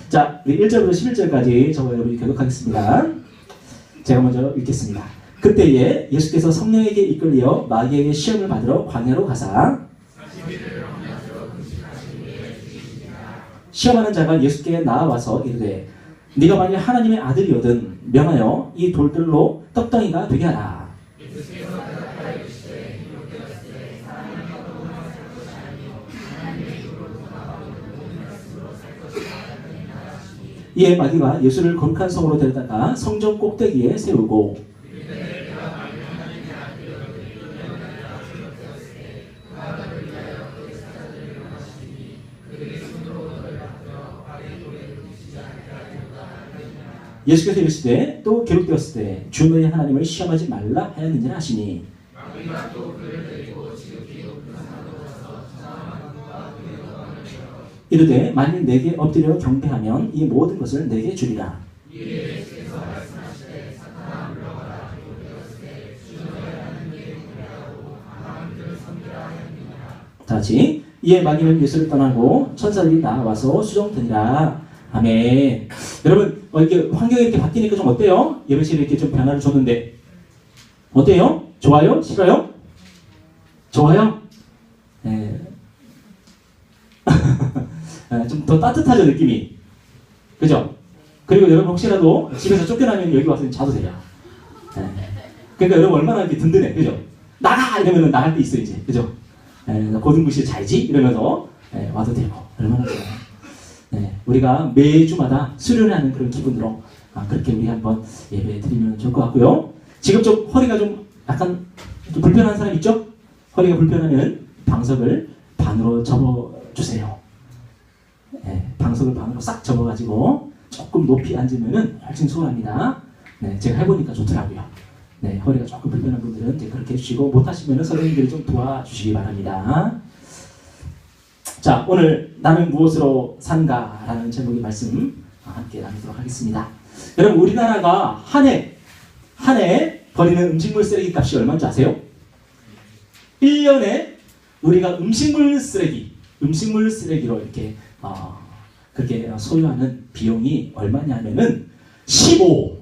자, 1절부터 11절까지 저와 여러분이 교독하겠습니다. 제가 먼저 읽겠습니다. 그때에 예수께서 성령에게 이끌려 마귀에게 시험을 받으러 광야로 가사 시험하는 자가 예수께 나와서 이르되 네가 만일 하나님의 아들이거든 명하여 이 돌들로 떡덩이가 되게 하라. 이에 마귀가 예수를 거룩한 성으로 데려다가 성전 꼭대기에 세우고 예수께서 이르시되 또 기록되었을 때 주 너희 하나님을 시험하지 말라 하였느니라 하시니 이르되 만일 내게 엎드려 경배하면 이 모든 것을 내게 주리라. 다시 이에 마귀는 예수를 떠나고 천사들이 나와서 수종되니라. 아멘. 여러분 이렇게 환경이 이렇게 바뀌니까 좀 어때요? 예배실에 이렇게 좀 변화를 줬는데 어때요? 좋아요? 싫어요? 좋아요? 네. 좀 더 따뜻하죠 느낌이. 그죠? 그리고 여러분 혹시라도 집에서 쫓겨나면 여기 와서 자도 돼요. 네. 그러니까 여러분 얼마나 이렇게 든든해. 그죠? 나가! 이러면 나갈 때 있어 이제. 그죠? 고등부실 잘지? 이러면서 와도 되고. 얼마나 좋아요. 네, 우리가 매주마다 수련하는 그런 기분으로 그렇게 우리 한번 예배 드리면 좋을 것 같고요. 지금 좀 허리가 좀 약간 좀 불편한 사람 있죠? 허리가 불편하면 방석을 반으로 접어주세요. 네, 방석을 반으로 싹 접어가지고 조금 높이 앉으면 훨씬 수월합니다. 네, 제가 해보니까 좋더라고요. 네, 허리가 조금 불편한 분들은 이제 그렇게 해주시고 못하시면 선생님들이 좀 도와주시기 바랍니다. 자, 오늘 나는 무엇으로 산가? 라는 제목의 말씀 함께 나누도록 하겠습니다. 여러분, 우리나라가 한 해 버리는 음식물 쓰레기 값이 얼마인지 아세요? 1년에 우리가 음식물 쓰레기로 이렇게 그렇게 소유하는 비용이 얼마냐면은 15.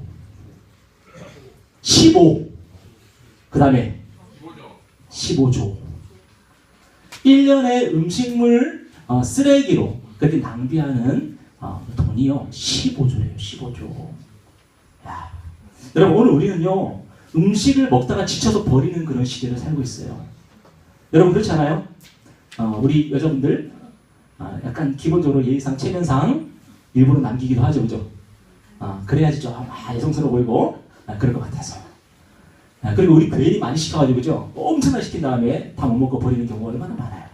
그 다음에 15조. 1년에 음식물 쓰레기로 그렇게 낭비하는 돈이요 15조래요. 15조. 야. 여러분 오늘 우리는요 음식을 먹다가 지쳐서 버리는 그런 시대를 살고 있어요. 여러분 그렇지 않아요? 우리 여자분들 약간 기본적으로 예의상 체면상 일부러 남기기도 하죠. 그죠? 그래야지 좀 여성스러워 보이고 그럴 것 같아서. 그리고 우리 괜히 많이 시켜가지고 그죠? 엄청나게 시킨 다음에 다 못 먹고 버리는 경우가 얼마나 많아요.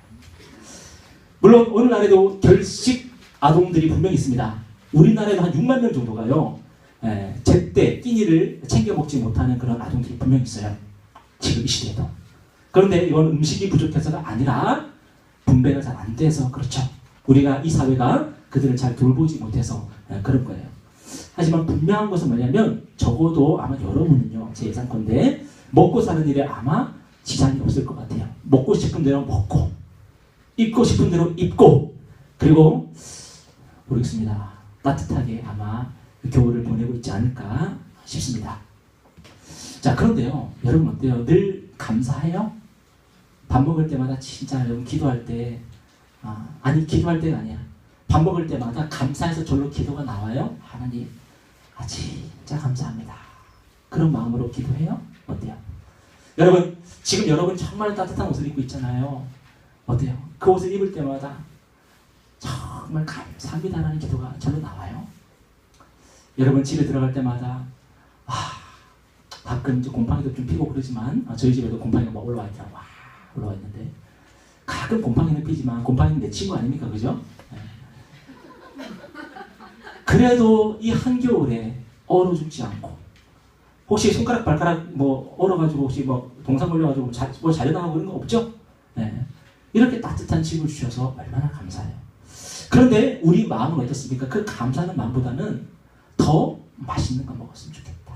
물론 오늘날에도 결식 아동들이 분명히 있습니다. 우리나라에도 한 6만 명 정도가요. 제때 끼니를 챙겨 먹지 못하는 그런 아동들이 분명히 있어요. 지금 이 시대에도. 그런데 이건 음식이 부족해서가 아니라 분배가 잘 안 돼서 그렇죠. 우리가 이 사회가 그들을 잘 돌보지 못해서 그런 거예요. 하지만 분명한 것은 뭐냐면 적어도 아마 여러분은요 제 예상컨대 먹고 사는 일에 아마 지장이 없을 것 같아요. 먹고 싶은 대로 먹고 입고 싶은 대로 입고 그리고 모르겠습니다. 따뜻하게 아마 겨울을 보내고 있지 않을까 싶습니다. 자 그런데요 여러분 어때요? 늘 감사해요? 밥 먹을 때마다 진짜 여러분 기도할 때 아니 기도할 때가 아니야. 밥 먹을 때마다 감사해서 절로 기도가 나와요? 하나님 진짜 감사합니다. 그런 마음으로 기도해요? 어때요? 여러분 지금 여러분 정말 따뜻한 옷을 입고 있잖아요. 어때요? 그 옷을 입을 때마다 정말 감사합니다라는 기도가 절로 나와요. 여러분 집에 들어갈 때마다 가끔 이제 곰팡이도 좀 피고 그러지만 저희 집에도 곰팡이가 막 올라와 있더라고. 올라와 있는데 가끔 곰팡이는 피지만 곰팡이는 내 친구 아닙니까? 그죠? 그래도 이 한겨울에 얼어 죽지 않고 혹시 손가락 발가락 뭐 얼어가지고 혹시 뭐 동상 걸려가지고 뭐 자려나가고 그런 거 없죠? 네. 이렇게 따뜻한 집을 주셔서 얼마나 감사해요. 그런데 우리 마음은 어떻습니까? 그 감사하는 마음보다는 더 맛있는 거 먹었으면 좋겠다.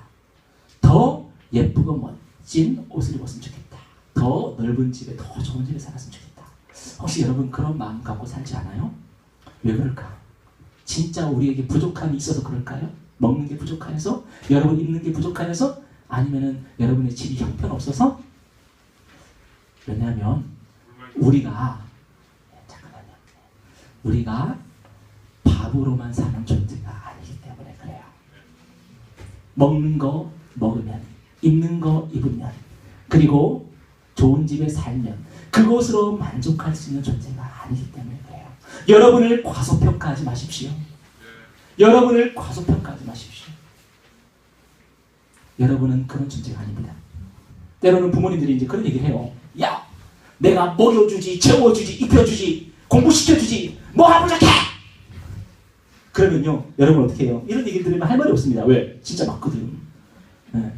더 예쁘고 멋진 옷을 입었으면 좋겠다. 더 넓은 집에 더 좋은 집에 살았으면 좋겠다. 혹시 여러분 그런 마음 갖고 살지 않아요? 왜 그럴까? 진짜 우리에게 부족함이 있어서 그럴까요? 먹는 게 부족하여서? 여러분 입는 게 부족하여서? 아니면은 여러분의 집이 형편없어서? 왜냐하면 우리가 밥으로만 사는 존재가 아니기 때문에 그래요. 먹는 거 먹으면, 입는 거 입으면, 그리고 좋은 집에 살면 그것으로 만족할 수 있는 존재가 아니기 때문에 그래요. 여러분을 과소평가하지 마십시오. 여러분을 과소평가하지 마십시오. 여러분은 그런 존재가 아닙니다. 때로는 부모님들이 이제 그런 얘기를 해요. 야, 내가 먹여주지, 채워주지, 입혀주지, 공부시켜주지, 뭐 하고 저렇게! 그러면요, 여러분 어떻게 해요? 이런 얘기를 들으면 할 말이 없습니다. 왜? 진짜 맞거든. 네.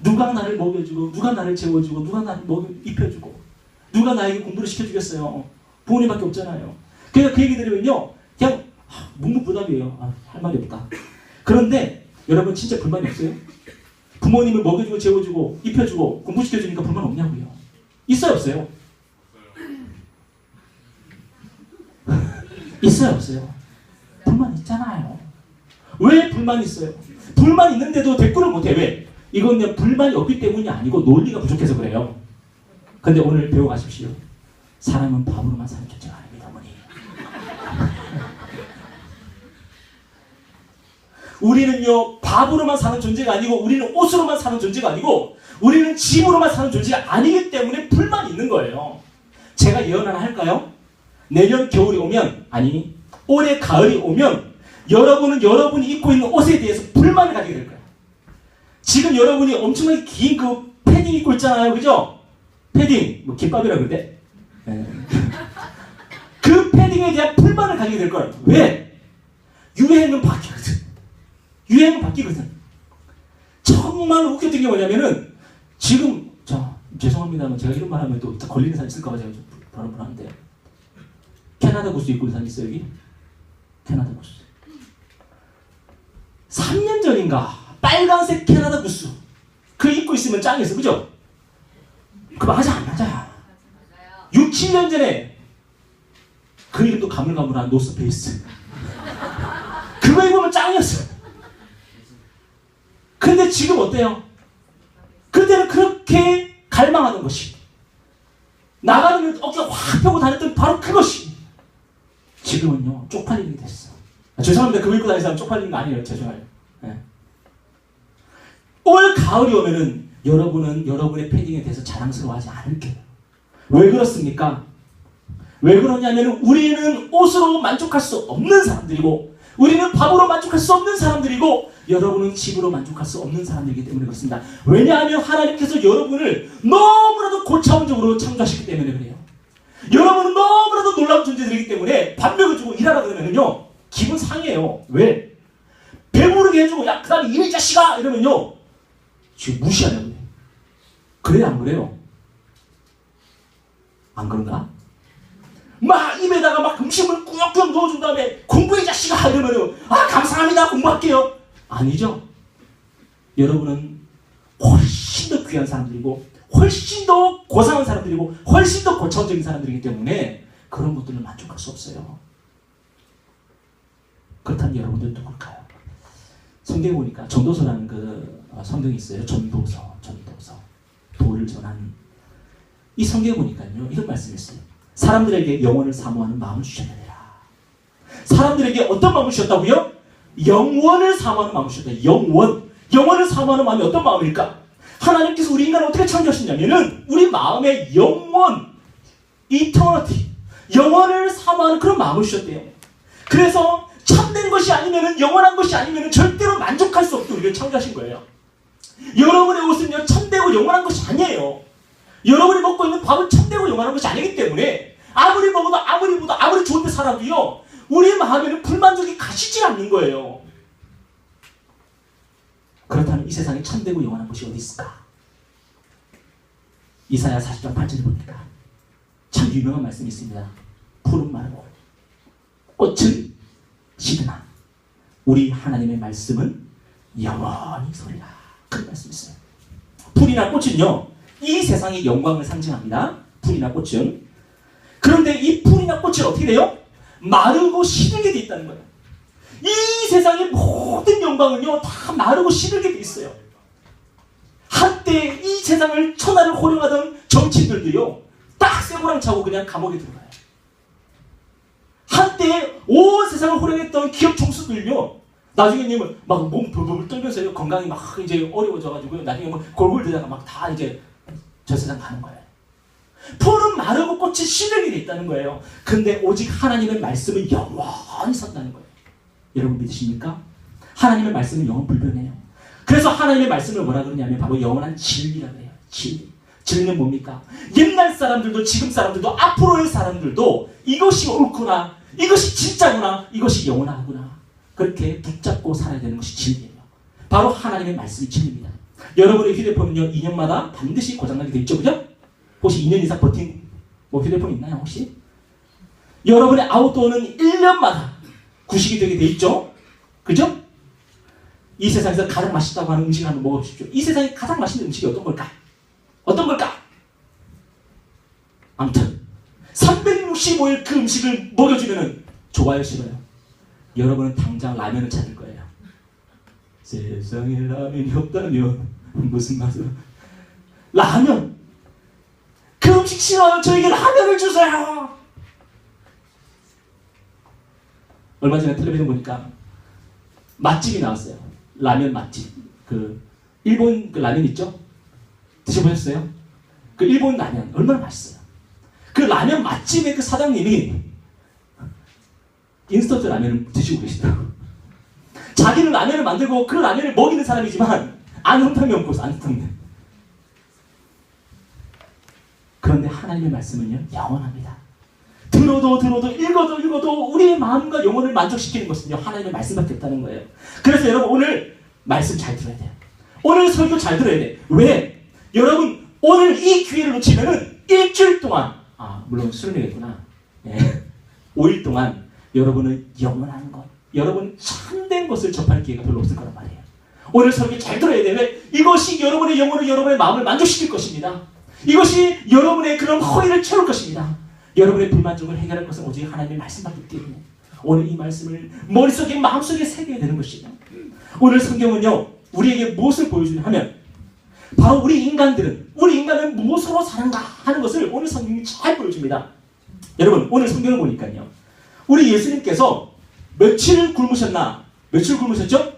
누가 나를 먹여주고, 누가 나를 채워주고, 누가 나를 입혀주고, 누가 나에게 공부를 시켜주겠어요? 부모님밖에 없잖아요. 그래서 그 얘기 들으면요, 그냥 묵묵부답이에요. 할 말이 없다. 그런데 여러분 진짜 불만이 없어요? 부모님을 먹여주고, 채워주고, 입혀주고, 공부시켜주니까 불만 없냐고요? 있어요, 없어요? 있어요, 없어요? 불만 있잖아요. 왜 불만 있어요? 불만 있는데도 대꾸를 못해. 왜? 이건 그냥 불만이 없기 때문이 아니고 논리가 부족해서 그래요. 근데 오늘 배워가십시오. 사람은 밥으로만 사는 존재가 아닙니다, 어머니. 우리는요, 밥으로만 사는 존재가 아니고, 우리는 옷으로만 사는 존재가 아니고, 우리는 집으로만 사는 존재가 아니기 때문에 불만이 있는 거예요. 제가 예언 하나 할까요? 내년 겨울이 오면, 아니 올해 가을이 오면 여러분은 여러분이 입고 있는 옷에 대해서 불만을 가지게 될 거예요. 지금 여러분이 엄청나게 긴 그 패딩 입고 있잖아요. 그죠? 패딩, 뭐 김밥이라 그러대? 그 패딩에 대한 불만을 가지게 될 거예요. 왜? 유행은 바뀌거든. 유행은 바뀌거든. 정말 웃겼던 게 뭐냐면은 지금 죄송합니다만 제가 이런 말 하면 또 걸리는 사람 있을까 봐 제가 좀 불안한데, 캐나다 구스 입고 있는 사람 있어요, 여기? 캐나다 구스. 3년 전인가 빨간색 캐나다 구스 그 입고 있으면 짱이었어, 그죠? 그 맞아 안 맞아? 6, 7년 전에 그 이름도 가물가물한 노스페이스 그거 입으면 짱이었어. 근데 지금 어때요? 그때는 그렇게 갈망하던 것이, 나가면 어깨가 확 펴고 다녔던 바로 그것이 지금은요 쪽팔리게 됐어. 죄송합니다. 그거 입고 다니는 사람 쪽팔리는 거 아니에요. 죄송해요. 네. 올 가을이 오면은 여러분은 여러분의 패딩에 대해서 자랑스러워하지 않을게요. 왜 그렇습니까? 왜 그러냐면 우리는 옷으로 만족할 수 없는 사람들이고, 우리는 밥으로 만족할 수 없는 사람들이고, 여러분은 집으로 만족할 수 없는 사람들이기 때문에 그렇습니다. 왜냐하면 하나님께서 여러분을 너무나도 고차원적으로 창조하셨기 때문에 그래요. 여러분은 너무나도 놀라운 존재들이기 때문에 밥 먹여주고 일하라 그러면요 기분 상해요. 왜? 배부르게 해주고 야 그 다음에 일해 자식아 이러면요 지금 무시하냐고요. 그래요 안 그래요? 안 그런가? 막 입에다가 막 음식을 꾸역꾸역 넣어준 다음에 공부해 자식아 이러면요 아 감사합니다 공부할게요. 아니죠. 여러분은 훨씬 더 귀한 사람들이고, 훨씬 더 고상한 사람들이고, 훨씬 더 고차원적인 사람들이기 때문에 그런 것들을 만족할 수 없어요. 그렇다면 여러분들 누굴까요? 성경에 보니까 전도서라는 그 성경이 있어요. 전도서. 도를 전하는. 이 성경에 보니까요 이런 말씀이 있어요. 사람들에게 영원을 사모하는 마음을 주셨느니라. 사람들에게 어떤 마음을 주셨다고요? 영원을 사모하는 마음을 주셨다. 영원을 사모하는 마음이 어떤 마음일까? 하나님께서 우리 인간을 어떻게 창조하셨냐면은 우리 마음에 영원, eternity, 영원을 사모하는 그런 마음을 주셨대요. 그래서 참된 것이 아니면은, 영원한 것이 아니면은 절대로 만족할 수 없게 우리를 창조하신 거예요. 여러분의 옷은요 참되고 영원한 것이 아니에요. 여러분이 먹고 있는 밥은 참되고 영원한 것이 아니기 때문에 아무리 먹어도 아무리 좋은 데 살아도요 우리 마음에는 불만족이 가시지 않는 거예요. 그렇다면 이 세상에 참되고 영원한 것이 어디 있을까? 이사야 40장 8절을 보니까 참 유명한 말씀이 있습니다. 푸른 마르고 꽃은 시드나 우리 하나님의 말씀은 영원히 소리라. 그런 말씀이 있어요. 풀이나 꽃은요 이 세상의 영광을 상징합니다. 풀이나 꽃은. 그런데 이 풀이나 꽃은 어떻게 돼요? 마르고 시들게 돼 있다는 거예요. 이 세상의 모든 영광은요 다 마르고 시들게 돼 있어요. 한때 이 세상을 천하를 호령하던 정치인들도요 딱 쇠고랑 차고 그냥 감옥에 들어가요. 한때 온 세상을 호령했던 기업 총수들요 나중에는 막 몸 벌벌 떨면서요 건강이 막 이제 어려워져가지고요 나중에 뭐 골골대다가 막 다 이제 저 세상 가는 거예요. 풀은 마르고 꽃이 시들게 돼 있다는 거예요. 근데 오직 하나님의 말씀은 영원히 선다는 거예요. 여러분 믿으십니까? 하나님의 말씀은 영원 불변해요. 그래서 하나님의 말씀을 뭐라 그러냐면 바로 영원한 진리라고 해요. 진리. 진리는 뭡니까? 옛날 사람들도 지금 사람들도 앞으로의 사람들도 이것이 옳구나, 이것이 진짜구나, 이것이 영원하구나 그렇게 붙잡고 살아야 되는 것이 진리예요. 바로 하나님의 말씀이 진리입니다. 여러분의 휴대폰은요 2년마다 반드시 고장나게 돼 있죠, 그죠? 혹시 2년 이상 버틴 뭐 휴대폰 있나요 혹시? 여러분의 아웃도어는 1년마다 구식이 되게 돼 있죠, 그죠? 이 세상에서 가장 맛있다고 하는 음식을 한번 먹어보십시오. 이 세상에 가장 맛있는 음식이 어떤 걸까? 어떤 걸까? 아무튼 365일 그 음식을 먹여주면 좋아요, 싫어요? 여러분은 당장 라면을 찾을 거예요. 세상에 라면이 없다면 무슨 맛으로? 라면! 그 음식 싫어요. 저에게 라면을 주세요. 얼마 전에 텔레비전 보니까 맛집이 나왔어요. 라면 맛집. 그 일본 그 라면 있죠? 드셔보셨어요? 그 일본 라면 얼마나 맛있어요. 그 라면 맛집의 그 사장님이 인스턴트 라면을 드시고 계시더라고요. 자기는 라면을 만들고 그 라면을 먹이는 사람이지만 안흥탕면 먹고 있어. 안흥탕면. 그런데 하나님의 말씀은요 영원합니다. 들어도 읽어도 우리의 마음과 영혼을 만족시키는 것은요 하나님의 말씀밖에 없다는 거예요. 그래서 여러분 오늘 말씀 잘 들어야 돼요. 오늘 설교 잘 들어야 돼. 왜? 여러분 오늘 이 기회를 놓치면은 일주일 동안 물론 수련회겠구나. 네. 5일 동안 여러분은 영원한 것, 여러분 참된 것을 접할 기회가 별로 없을 거란 말이에요. 오늘 설교 잘 들어야 돼. 왜? 이것이 여러분의 영혼을 여러분의 마음을 만족시킬 것입니다. 이것이 여러분의 그런 허위를 채울 것입니다. 여러분의 불만족을 해결할 것은 오직 하나님의 말씀밖에 없기 때문에 오늘 이 말씀을 머릿속에 마음속에 새겨야 되는 것이죠. 오늘 성경은요 우리에게 무엇을 보여주냐 하면 바로 우리 인간은 무엇으로 사는가 하는 것을 오늘 성경이 잘 보여줍니다. 여러분 오늘 성경을 보니까요 우리 예수님께서 며칠 굶으셨나? 며칠 굶으셨죠?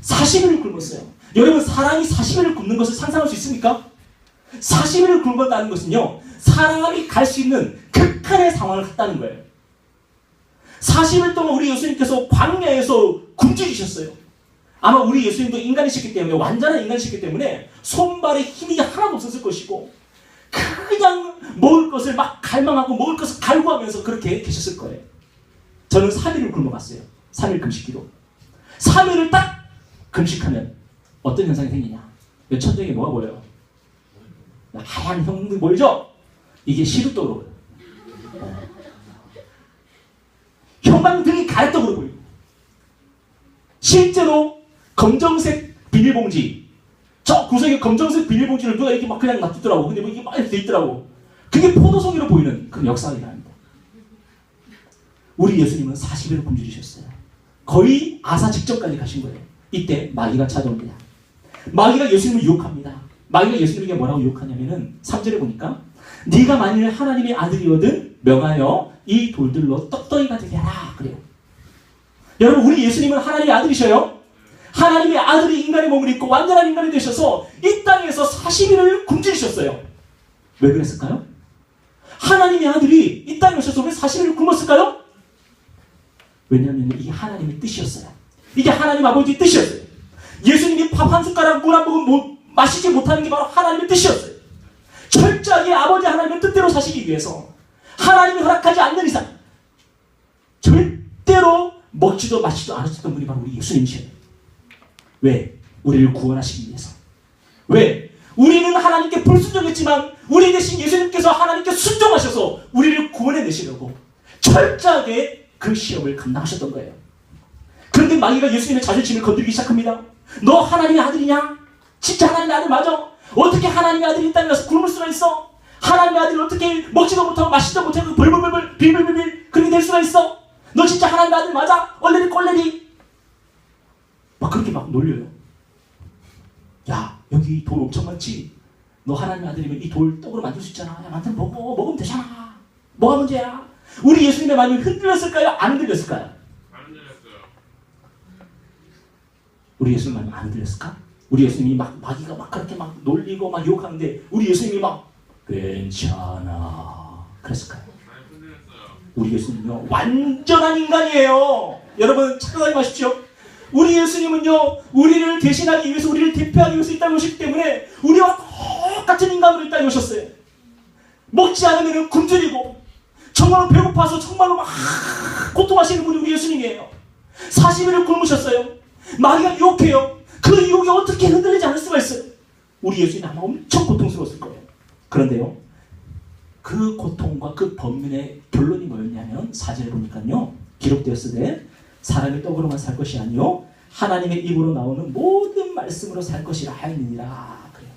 40일을 굶었어요. 여러분 사람이 40일을 굶는 것을 상상할 수 있습니까? 40일을 굶었다는 것은요 사람이 갈 수 있는 극한의 상황을 갔다는 거예요. 40일 동안 우리 예수님께서 광야에서 굶주리셨어요. 아마 우리 예수님도 인간이셨기 때문에 완전한 인간이셨기 때문에 손발에 힘이 하나도 없었을 것이고 그냥 먹을 것을 막 갈망하고 먹을 것을 갈구하면서 그렇게 계셨을 거예요. 저는 3일을 굶어봤어요. 3일 금식기도. 3일을 딱 금식하면 어떤 현상이 생기냐? 천장에 뭐가 보여요? 하얀 형들 보이죠? 이게 시루떡으로 보여요. 형광등이 가래떡으로 보이고 실제로 검정색 비닐봉지 저 구석에 검정색 비닐봉지를 누가 이렇게 막 그냥 놔두더라고. 근데 뭐 이게 막 이렇게 돼 있더라고. 그게 포도송이로 보이는 그런 역사가 일어납니다. 우리 예수님은 40일을 굶주리셨어요. 거의 아사 직전까지 가신 거예요. 이때 마귀가 찾아옵니다. 마귀가 예수님을 유혹합니다. 마귀가 예수님에게 뭐라고 유혹하냐면은 3절에 보니까 네가 만일 하나님의 아들이거든 명하여 이 돌들로 떡덩이가 되게 하라 그래요. 여러분 우리 예수님은 하나님의 아들이셔요. 하나님의 아들이 인간의 몸을 입고 완전한 인간이 되셔서 이 땅에서 40일을 굶주리셨어요. 왜 그랬을까요? 하나님의 아들이 이 땅에 오셔서 왜 40일을 굶었을까요? 왜냐하면 이게 하나님의 뜻이었어요. 이게 하나님 아버지의 뜻이었어요. 예수님이 밥 한 숟가락 물 한 모금 마시지 못하는 게 바로 하나님의 뜻이었어요. 철저하게 아버지 하나님의 뜻대로 사시기 위해서 하나님이 허락하지 않는 이상 절대로 먹지도 마시지도 않으셨던 분이 바로 우리 예수님이셔요. 왜? 우리를 구원하시기 위해서. 왜? 우리는 하나님께 불순종했지만 우리 대신 예수님께서 하나님께 순종하셔서 우리를 구원해내시려고 철저하게 그 시험을 감당하셨던 거예요. 그런데 마귀가 예수님의 자존심을 건드리기 시작합니다. 너 하나님의 아들이냐? 진짜 하나님의 아들 맞아? 어떻게 하나님의 아들이 이 땅에 가서 굶을 수가 있어? 하나님의 아들이 어떻게 먹지도 못하고 마시지도 못하고 벌벌벌벌 빌빌빌빌 그렇게 될 수가 있어? 너 진짜 하나님의 아들 맞아? 얼레리 꼴레리? 막 그렇게 막 놀려요. 야, 여기 돌 엄청 많지? 너 하나님의 아들이면 이 돌 떡으로 만들 수 있잖아. 야, 만들어 먹어. 먹으면 되잖아. 뭐가 문제야? 우리 예수님의 마음이 흔들렸을까요? 안 흔들렸을까요? 안 들렸어요. 우리 예수님 마음이 안 흔들렸을까? 우리 예수님이 막 마귀가 막 그렇게 막 놀리고 막 유혹하는데 우리 예수님이 막 괜찮아 그랬을까요? 안 흔들렸어요. 우리 예수님은요 완전한 인간이에요. 여러분 착각하지 마십시오. 우리 예수님은요 우리를 대신하기 위해서 우리를 대표하기 위해서 이 땅에 오셨기 때문에 우리와 똑같은 인간으로 이 땅에 오셨어요. 먹지 않으면 굶주리고 정말로 배고파서 정말로 막 고통하시는 분이 우리 예수님이에요. 40일을 굶으셨어요. 마귀가 유혹해요. 그 유혹에 어떻게 흔들리지 않을 수가 있어요. 우리 예수님이 아마 엄청 고통스러웠을 거예요. 그런데요 그 고통과 그 범민의 결론이 뭐였냐면 4절에 보니까요 기록되었으되 사람의 떡으로만 살 것이 아니요 하나님의 입으로 나오는 모든 말씀으로 살 것이라 하였느니라. 그래요.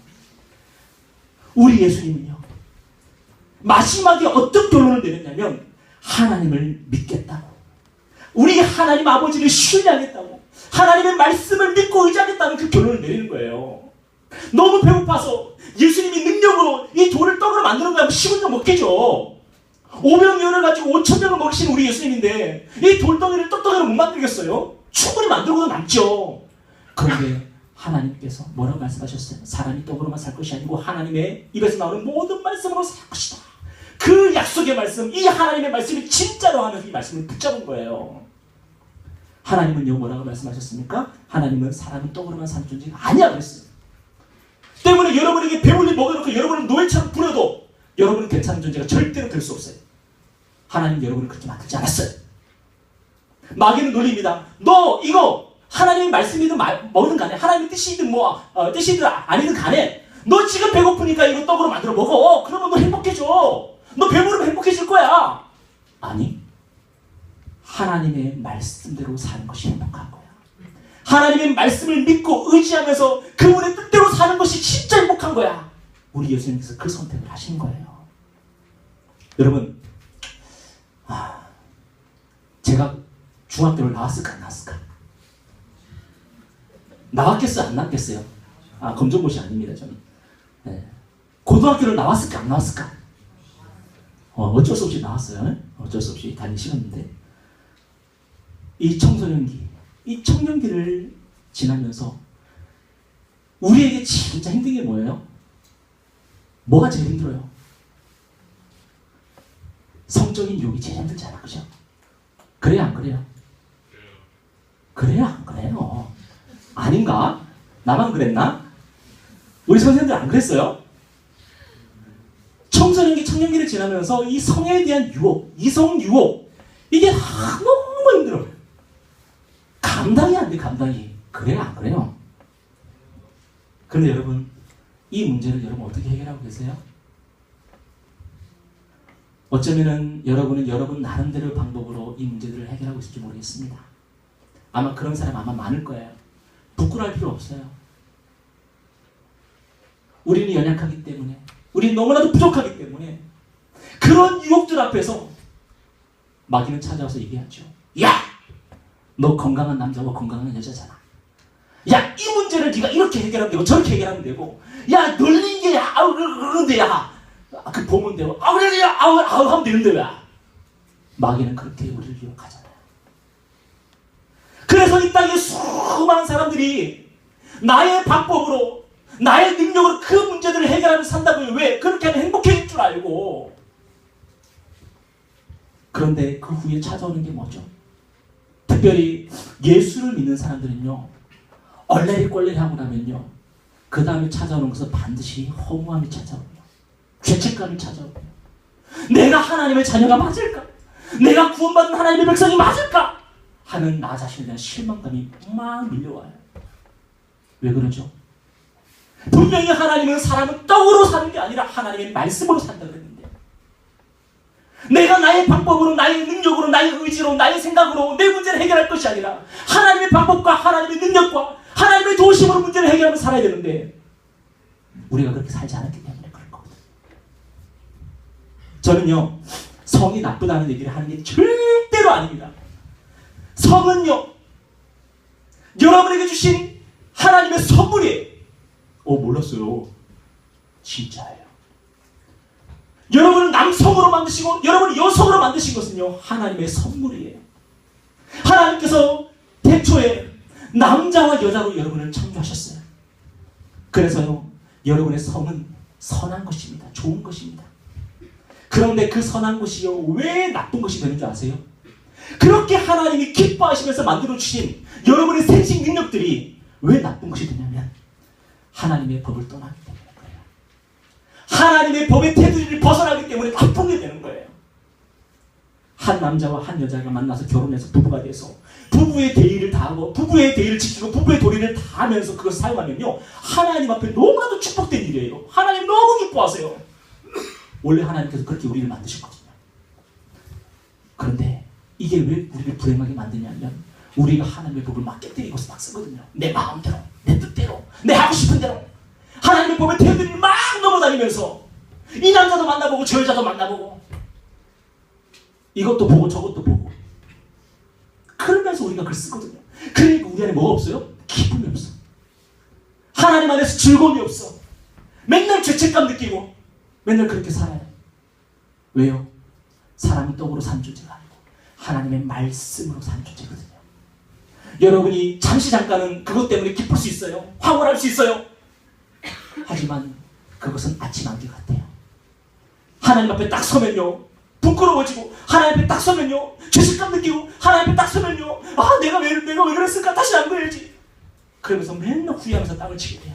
우리 예수님은요 마지막에 어떤 결론을 내렸냐면 하나님을 믿겠다고, 우리 하나님 아버지를 신뢰하겠다고, 하나님의 말씀을 믿고 의지하겠다는 그 결론을 내리는 거예요. 너무 배고파서 예수님이 능력으로 이 돌을 떡으로 만드는 거야. 10은 먹겠죠. 500명을 가지고 5,000명을 먹이시는 우리 예수님인데 이 돌덩이를 떡덩이로 못 만들겠어요? 충분히 만들고도 남죠. 그런데 하나님께서 뭐라고 말씀하셨어요? 사람이 떡으로만 살 것이 아니고 하나님의 입에서 나오는 모든 말씀으로 살 것이다. 그 약속의 말씀, 이 하나님의 말씀이 진짜로 하면서 이 말씀을 붙잡은 거예요. 하나님은요 뭐라고 말씀하셨습니까? 하나님은 사람은 떡으로만 사는 존재가 아니야 그랬어요. 때문에 여러분에게 배불리 먹여놓고 여러분을 노예처럼 부려도 여러분은 괜찮은 존재가 절대로 될 수 없어요. 하나님 여러분을 그렇게 만들지 않았어요. 마귀는 놀립니다. 너 이거 하나님의 말씀이든 먹는 간에 하나님의 뜻이든 뜻이든 아니든 간에 너 지금 배고프니까 이거 떡으로 만들어 먹어. 그러면 너 행복해져. 너 배부르면 행복해질 거야. 아니 하나님의 말씀대로 사는 것이 행복한 거야. 하나님의 말씀을 믿고 의지하면서 그분의 뜻대로 사는 것이 진짜 행복한 거야. 우리 예수님께서 그 선택을 하신 거예요. 여러분 제가 중학교를 나왔을까 안 나왔을까? 나왔겠어요 안 나왔겠어요? 검정고시 아닙니다 저는. 네. 고등학교를 나왔을까 안 나왔을까? 어쩔 수 없이 나왔어요. 어쩔 수 없이 다니시는데 이 청년기를 지나면서 우리에게 진짜 힘든 게 뭐예요? 뭐가 제일 힘들어요? 성적인 유혹이 제일 힘들잖아, 그죠? 그래요, 안 그래요? 그래요, 안 그래요? 아닌가? 나만 그랬나? 우리 선생님들 안 그랬어요? 청소년기, 청년기를 지나면서 이 성에 대한 유혹, 이성 유혹, 이게 너무 힘들어요. 감당이 안 돼, 감당이. 그래요, 안 그래요? 그런데 여러분, 이 문제를 여러분 어떻게 해결하고 계세요? 어쩌면은 여러분은 여러분 나름대로의 방법으로 이 문제들을 해결하고 있을지 모르겠습니다. 아마 그런 사람 아마 많을 거예요. 부끄러워할 필요 없어요. 우리는 연약하기 때문에, 우리는 너무나도 부족하기 때문에 그런 유혹들 앞에서 마귀는 찾아와서 얘기하죠. 야! 너 건강한 남자고 건강한 여자잖아. 야, 이 문제를 네가 이렇게 해결하면 되고 저렇게 해결하면 되고, 야, 널린 게 그런데 야, 그 보면 되고, 그래, 하면 되는데 왜? 마귀는 그렇게 우리를 유혹하잖아요. 그래서 이 땅에 수많은 사람들이 나의 방법으로, 나의 능력으로 그 문제들을 해결하면서 산다고요. 왜? 그렇게 하면 행복해질 줄 알고. 그런데 그 후에 찾아오는 게 뭐죠? 특별히 예수를 믿는 사람들은요, 얼레리 꼴레리 하고 나면요, 그 다음에 찾아오는 것은 반드시 허무함이 찾아오고요, 죄책감이 찾아오고요, 내가 하나님의 자녀가 맞을까? 내가 구원받은 하나님의 백성이 맞을까? 하는 나 자신에 대한 실망감이 막 밀려와요. 왜 그러죠? 분명히 하나님은 사람은 떡으로 사는 게 아니라 하나님의 말씀으로 산다고 했는데, 내가 나의 방법으로, 나의 능력으로, 나의 의지로, 나의 생각으로 내 문제를 해결할 것이 아니라 하나님의 방법과 하나님의 능력과 하나님의 도우심으로 문제를 해결하며 살아야 되는데 우리가 그렇게 살지 않았기 때문에 그럴 거거든요. 저는요, 성이 나쁘다는 얘기를 하는 게 절대로 아닙니다. 성은요, 여러분에게 주신 하나님의 선물이에요. 몰랐어요. 진짜예요. 여러분을 남성으로 만드시고 여러분을 여성으로 만드신 것은요, 하나님의 선물이에요. 하나님께서 태초에 남자와 여자로 여러분을 창조하셨어요. 그래서요, 여러분의 성은 선한 것입니다. 좋은 것입니다. 그런데 그 선한 것이요, 왜 나쁜 것이 되는 줄 아세요? 그렇게 하나님이 기뻐하시면서 만들어주신 여러분의 생식 능력들이 왜 나쁜 것이 되냐면 하나님의 법을 떠나기 때문에 그래요. 하나님의 법의 테두리를 벗어나기 때문에 나쁜 게 되는 거예요. 한 남자와 한 여자가 만나서 결혼해서 부부가 돼서 부부의 대의를 다하고 부부의 대의를 지키고 부부의 도리를 다하면서 그걸 사용하면요, 하나님 앞에 너무나도 축복된 일이에요. 하나님 너무 기뻐하세요. 원래 하나님께서 그렇게 우리를 만드셨거든요. 그런데 이게 왜 우리를 불행하게 만드냐면 우리가 하나님의 법을 막 깨뜨리고 막 쓰거든요. 내 마음대로, 내 뜻대로, 내 하고 싶은 대로 하나님의 법의 테두리를 막 넘어다니면서 이 남자도 만나보고 저 여자도 만나보고 이것도 보고 저것도 보고 그러면서 우리가 글을 쓰거든요. 그러니까 우리 안에 뭐가 없어요? 기쁨이 없어. 하나님 안에서 즐거움이 없어. 맨날 죄책감 느끼고 맨날 그렇게 살아요. 왜요? 사람이 떡으로 산 존재가 아니고 하나님의 말씀으로 산 존재거든요. 여러분이 잠시 잠깐은 그것 때문에 기쁠 수 있어요. 황홀할 수 있어요. 하지만 그것은 아침 안개 같아요. 하나님 앞에 딱 서면요, 부끄러워지고 하나님 앞에 딱 서면요, 죄책감 느끼고 하나님 앞에 딱 서면요, 내가 왜 그랬을까? 다시 안 그래야지. 그러면서 맨날 후회하면서 땅을 치게 돼요.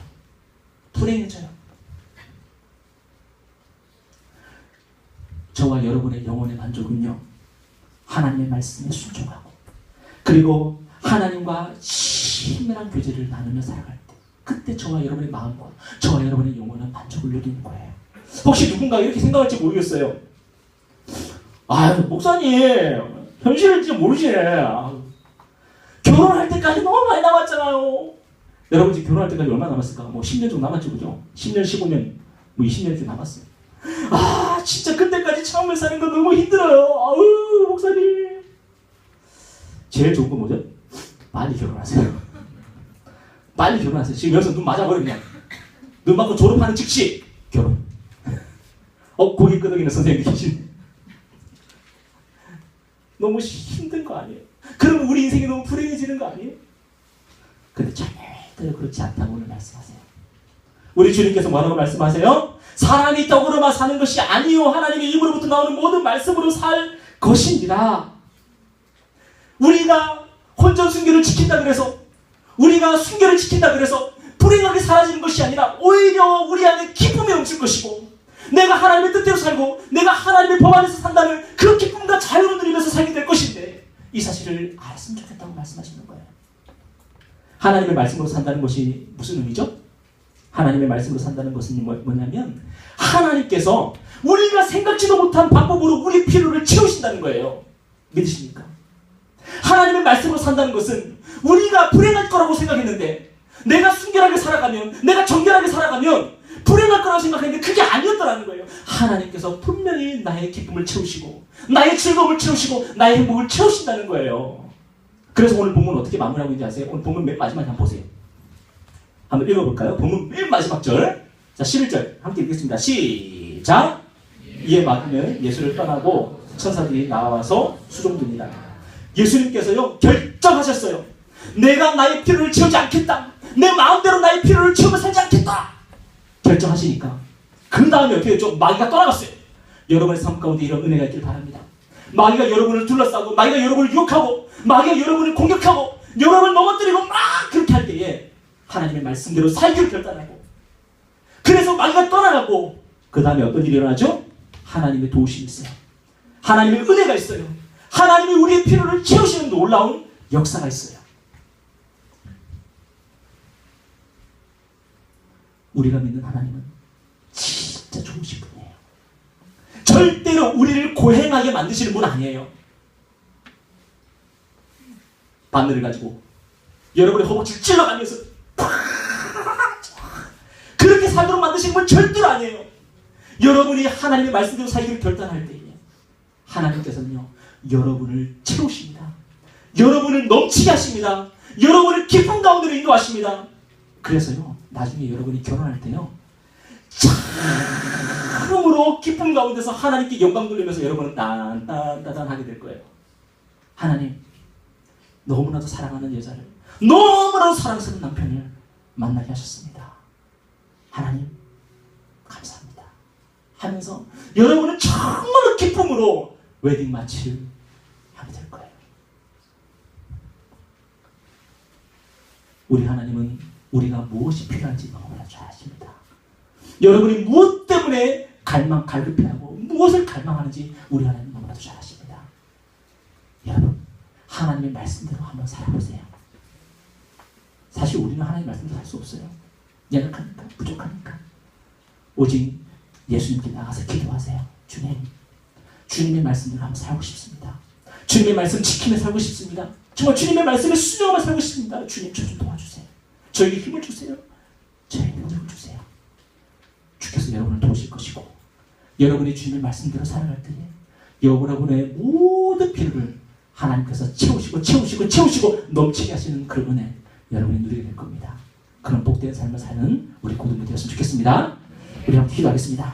불행해져요. 저와 여러분의 영혼의 만족은요, 하나님의 말씀에 순종하고 그리고 하나님과 친밀한 교제를 나누며 살아갈 때, 그때 저와 여러분의 마음과 저와 여러분의 영혼은 만족을 누리는 거예요. 혹시 누군가 이렇게 생각할지 모르겠어요. 목사님 현실을 진짜 모르시네. 결혼할 때까지 너무 많이 남았잖아요. 여러분 지금 결혼할 때까지 얼마 남았을까? 10년 정도 남았죠, 그죠? 10년, 15년, 20년 정도 남았어요. 진짜 그때까지 처음에 사는 거 너무 힘들어요. 목사님. 제일 좋은 건 뭐죠? 빨리 결혼하세요. 빨리 결혼하세요. 지금 여기서 눈 맞아버려 그냥. 눈 맞고 졸업하는 즉시 결혼. 고기 끄덕이는 선생님이 계시네. 너무 힘든 거 아니에요? 그럼 우리 인생이 너무 불행해지는 거 아니에요? 근데 절대로 그렇지 않다고 오늘 말씀하세요. 우리 주님께서 뭐라고 말씀하세요? 사람이 떡으로만 사는 것이 아니요 하나님의 입으로부터 나오는 모든 말씀으로 살 것이니라. 우리가 혼전 순결을 지킨다 그래서, 우리가 순결을 지킨다 그래서 불행하게 사라지는 것이 아니라 오히려 우리 안에 기쁨이 넘칠 것이고, 내가 하나님의 뜻대로 살고 내가 하나님의 법 안에서 산다면 그 기쁨과 자유를 누리면서 살게 될 것인데, 이 사실을 알았으면 좋겠다고 말씀하시는 거예요. 하나님의 말씀으로 산다는 것이 무슨 의미죠? 하나님의 말씀으로 산다는 것은 뭐냐면 하나님께서 우리가 생각지도 못한 방법으로 우리 필요를 채우신다는 거예요. 믿으십니까? 하나님의 말씀으로 산다는 것은 우리가 불행할 거라고 생각했는데, 내가 순결하게 살아가면, 내가 정결하게 살아가면 불행할 거라고 생각했는데 그게 아니었더라는 거예요. 하나님께서 분명히 나의 기쁨을 채우시고 나의 즐거움을 채우시고 나의 행복을 채우신다는 거예요. 그래서 오늘 본문 어떻게 마무리하고 있는지 아세요? 오늘 본문 맨 마지막에 한번 보세요. 한번 읽어볼까요? 본문 맨 마지막 절. 자, 11절 함께 읽겠습니다. 시작. 이에 맞으면 예수를 떠나고 천사들이 나와서 수종드니라. 예수님께서요 결정하셨어요. 내가 나의 필요를 채우지 않겠다. 내 마음대로 나의 필요를 채우며 살지 않겠다. 결정하시니까 그 다음에 어떻게 했죠? 마귀가 떠나갔어요. 여러분의 삶 가운데 이런 은혜가 있길 바랍니다. 마귀가 여러분을 둘러싸고 마귀가 여러분을 유혹하고 마귀가 여러분을 공격하고 여러분을 넘어뜨리고 막 그렇게 할 때에 하나님의 말씀대로 살기를 결단하고, 그래서 마귀가 떠나가고 그 다음에 어떤 일이 일어나죠? 하나님의 도우심이 있어요. 하나님의 은혜가 있어요. 하나님이 우리의 필요를 채우시는 놀라운 역사가 있어요. 우리가 믿는 하나님은 진짜 좋으신 분이에요. 절대로 우리를 고행하게 만드시는 분 아니에요. 바늘을 가지고 여러분의 허벅지를 찔러가면서 그렇게 살도록 만드시는 분 절대로 아니에요. 여러분이 하나님의 말씀대로 살기를 결단할 때에 하나님께서는요 여러분을 채우십니다. 여러분을 넘치게 하십니다. 여러분을 기쁨 가운데로 인도하십니다. 그래서요, 나중에 여러분이 결혼할 때요, 참으로 기쁨 가운데서 하나님께 영광 돌리면서 여러분은 딴딴딴딴 하게 될 거예요. 하나님, 너무나도 사랑하는 여자를, 너무나도 사랑스러운 남편을 만나게 하셨습니다. 하나님, 감사합니다. 하면서 여러분은 정말로 기쁨으로 웨딩 마치를 하게 될 거예요. 우리 하나님은 우리가 무엇이 필요한지 너무나 잘 아십니다. 여러분이 무엇 때문에 갈급해하고 무엇을 갈망하는지 우리 하나님 너무나도 잘 아십니다. 여러분, 하나님의 말씀대로 한번 살아보세요. 사실 우리는 하나님의 말씀대로 살 수 없어요. 연약하니까, 부족하니까. 오직 예수님께 나가서 기도하세요. 주님, 주님의 말씀대로 한번 살고 싶습니다. 주님의 말씀 지키며 살고 싶습니다. 정말 주님의 말씀에 순종하며 살고 싶습니다. 주님, 저 좀 도와주세요. 저에게 힘을 주세요. 저에게 능력을 주세요. 주께서 여러분을 도우실 것이고, 여러분이 주님의 말씀대로 살아갈 때에 여러분의 모든 필요를 하나님께서 채우시고 넘치게 하시는 그런 은혜 여러분이 누리게 될 겁니다. 그런 복된 삶을 사는 우리 고등부 되었으면 좋겠습니다. 우리 한번 기도하겠습니다.